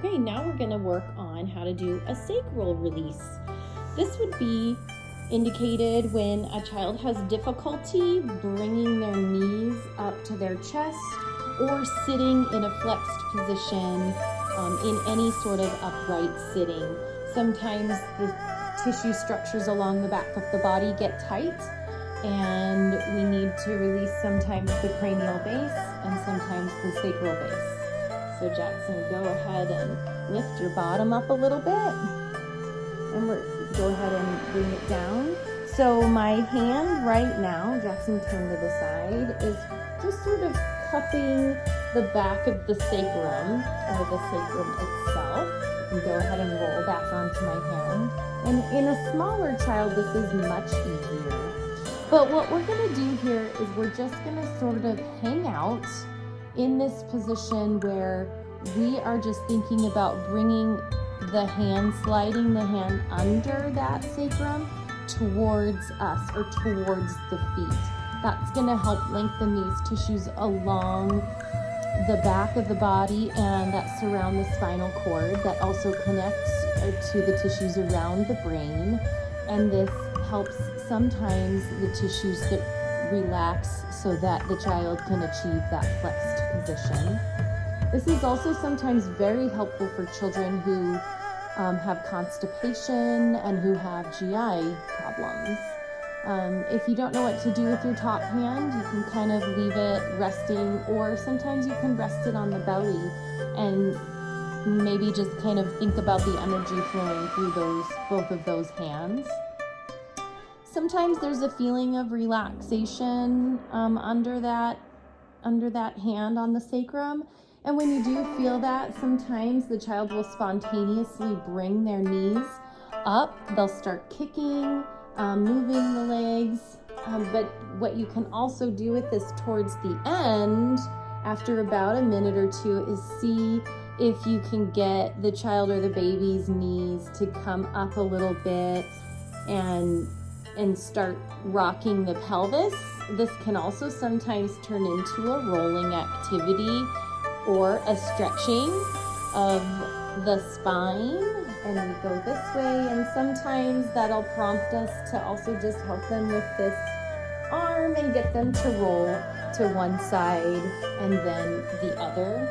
Okay, now we're going to work on how to do a sacral release. This would be indicated when a child has difficulty bringing their knees up to their chest or sitting in a flexed position in any sort of upright sitting. Sometimes the tissue structures along the back of the body get tight and we need to release sometimes the cranial base and sometimes the sacral base. So Jackson, go ahead and lift your bottom up a little bit, and go ahead and bring it down. So my hand right now, Jackson, turn to the side, is just sort of cupping the back of the sacrum, or the sacrum itself. You can go ahead and roll back onto my hand. And in a smaller child, this is much easier. But what we're gonna do here is we're just gonna sort of hang out in this position where we are just thinking about bringing the hand, sliding the hand under that sacrum towards us or towards the feet. That's going to help lengthen these tissues along the back of the body and that surround the spinal cord, that also connects to the tissues around the brain. And this helps sometimes the tissues that relax so that the child can achieve that flexed position. This is also sometimes very helpful for children who have constipation and who have GI problems. If you don't know what to do with your top hand, you can kind of leave it resting, or sometimes you can rest it on the belly and maybe just kind of think about the energy flowing through both of those hands. Sometimes there's a feeling of relaxation under that hand on the sacrum. And when you do feel that, sometimes the child will spontaneously bring their knees up. They'll start kicking, moving the legs. But what you can also do with this towards the end, after about a minute or two, is see if you can get the child or the baby's knees to come up a little bit and start rocking the pelvis. This can also sometimes turn into a rolling activity or a stretching of the spine, and we go this way, and sometimes that'll prompt us to also just help them with this arm and get them to roll to one side and then the other.